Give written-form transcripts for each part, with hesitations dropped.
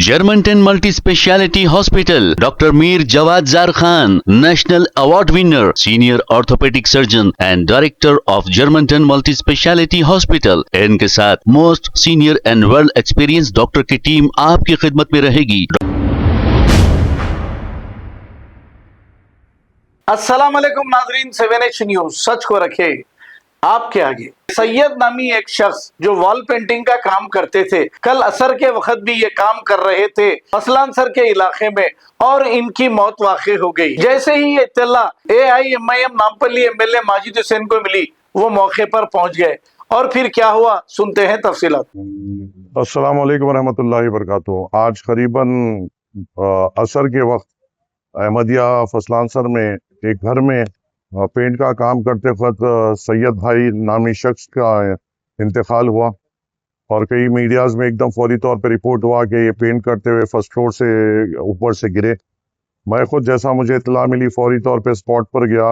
Germantown Multi-Speciality Hospital, Dr. Mir Jawad Zar Khan, National Award winner, Senior Orthopedic Surgeon and Director of Germantown Multi-Speciality Hospital. इनके साथ most senior and world experience doctor की team आपकी खिदमत में रहेगी। अस्सलाम वालेकुम नाजरीन, 7H न्यूज सच को रखे आपके आगे। सैयद नामी एक शख्स जो वॉल पेंटिंग का काम करते थे, कल असर के वक्त भी ये काम कर रहे थे फसलान सर के इलाके में, और इनकी मौत वाक़ई हो गई। जैसे ही ये इत्तला AIMIM नामपल्ली MLA माजिद हुसैन को मिली, वो मौके पर पहुंच गए और फिर क्या हुआ सुनते हैं तफसीलात। अस्सलाम वालेकुम रहमतुल्लाहि व बरकातुहू। आज करीबन असर के वक्त अहमदिया फसलान सर में एक घर में पेंट का काम करते वक्त सैयद भाई नामी शख्स का इंतकाल हुआ और कई मीडियाज में एकदम फौरी तौर पर रिपोर्ट हुआ कि ये पेंट करते हुए फर्स्ट फ्लोर से ऊपर से गिरे। मैं खुद जैसा मुझे इत्तला मिली फौरी तौर पे स्पॉट पर गया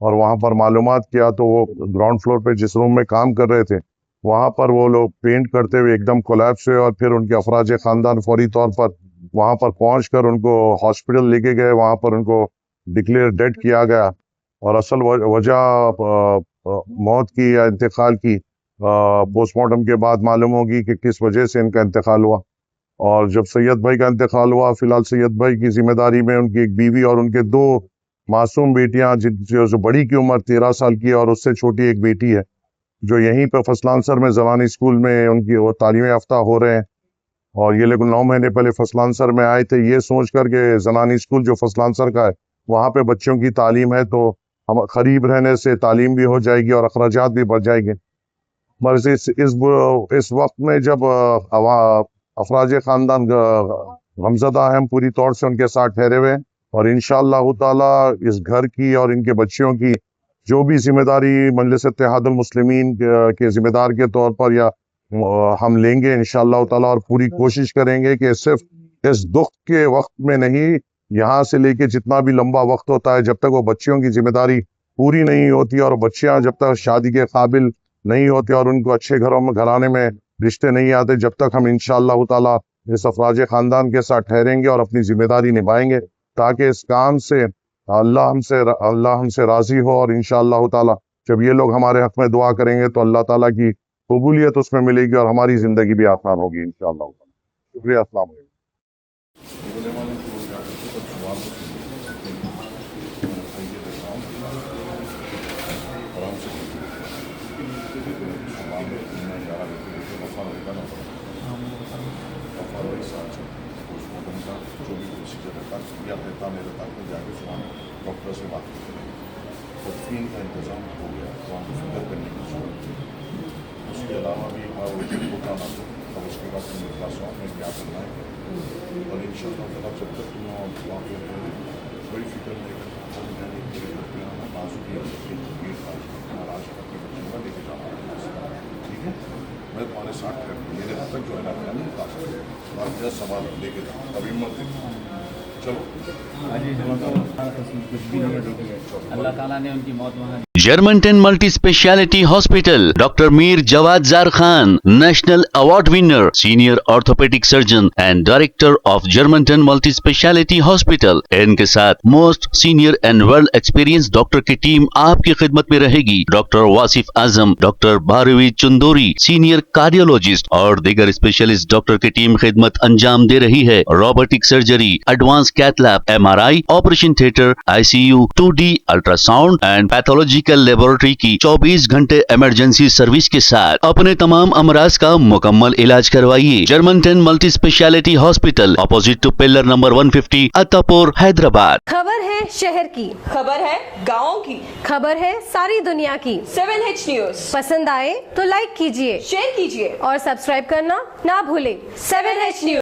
और वहाँ पर मालूमात किया तो वो ग्राउंड फ्लोर पे जिस रूम में काम कर रहे थे वहाँ पर वो लोग पेंट करते हुए एकदम कोलैप्स हुए और फिर उनके अफराज ख़ानदान फौरी तौर पर वहाँ पर पहुँच कर उनको हॉस्पिटल लेके गए। वहाँ पर उनको डिक्लेयर डेड किया गया और असल वजह मौत की या इंतकाल की पोस्टमार्टम के बाद मालूम होगी कि किस वजह से इनका इंतकाल हुआ। और जब सैयद भाई का इंतकाल हुआ, फिलहाल सैयद भाई की जिम्मेदारी में उनकी एक बीवी और उनके 2 मासूम बेटियां जो बड़ी की उम्र 13 साल की है और उससे छोटी एक बेटी है जो यहीं पर फसलान सर में ज़वानी स्कूल में उनकी वो तालीम याफ्ता हो रहे हैं। और ये लोग 9 महीने पहले फसलान सर में आए थे ये सोच कर के ज़वानी स्कूल जो फसलान सर का है वहाँ पे बच्चों की तालीम है तो हम करीब रहने से तालीम भी हो जाएगी और अखराजात भी बढ़ जाएंगे। मगर इस वक्त में जब अफराज ख़ानदान गमज़दा हैं, हम पूरी तौर से उनके साथ ठहरे हुए हैं और इंशाअल्लाह ताला इस घर की और इनके बच्चियों की जो भी जिम्मेदारी मजलिस इत्तेहादुल मुस्लिमीन के जिम्मेदार के तौर पर या हम लेंगे इंशाअल्लाह ताला और पूरी कोशिश करेंगे कि सिर्फ इस दुख के वक्त में नहीं, यहाँ से लेके जितना भी लंबा वक्त होता है जब तक वो बच्चियों की जिम्मेदारी पूरी नहीं होती और बच्चियाँ जब तक शादी के काबिल नहीं होती और उनको अच्छे घरों में घराने में रिश्ते नहीं आते, जब तक हम इंशाअल्लाह ताला इस अफराज ख़ानदान के साथ ठहरेंगे और अपनी जिम्मेदारी निभाएंगे ताकि इस काम से अल्लाह हमसे राज़ी हो। और इंशाअल्लाह ताला जब ये लोग हमारे हक़ में दुआ करेंगे तो अल्लाह ताला की कबूलियत उसमें मिलेगी और हमारी ज़िंदगी भी आसान होगी इंशाअल्लाह। शुक्रिया। अस्सलाम वालेकुम। डॉक्टर से बात तदफीन का इंतज़ाम हो गया तो हम फिक्र करने की जरूरत है। उसके अलावा भी बताना तो अब उसके बाद तुम क्लासों में क्या करना है और इंशाअल्लाह ताला जब तक तुम वहाँ पे बड़ी फिक्र नहीं महाराज अपने बच्चों का लेके जाना है। ठीक है, मैं तुम्हारे साथ मेरे हाथ तक जो है ना नहीं बता सकते और मेरा सवाल लेके जाओ अभी मत चलो। अल्लाह ताला ने उनकी मौत वहाँ Germantown Multi-Speciality Hospital, Dr. Mir Jawad Zar Khan, National Award winner, Senior Orthopedic Surgeon and Director of Germantown Multi-Speciality Hospital. इनके साथ most senior and world experience doctor की टीम आपकी खिदमत में रहेगी। Doctor Wasif Azam, doctor Bharvi Chandori, senior cardiologist और दीगर specialist doctor की टीम खिदमत अंजाम दे रही है। Robotic surgery, advance cath lab, MRI, operation theatre, ICU, 2D ultrasound and pathological laboratory की 24 घंटे इमरजेंसी सर्विस के साथ अपने तमाम अमराज का मुकम्मल इलाज करवाइए। Germanten multi speciality hospital, opposite to pillar number 150, Attapur, Hyderabad. खबर है शहर की, खबर है गाँव की, खबर है सारी दुनिया की। 7H न्यूज पसंद आए तो लाइक कीजिए, शेयर कीजिए और सब्सक्राइब करना ना भूले। 7H news.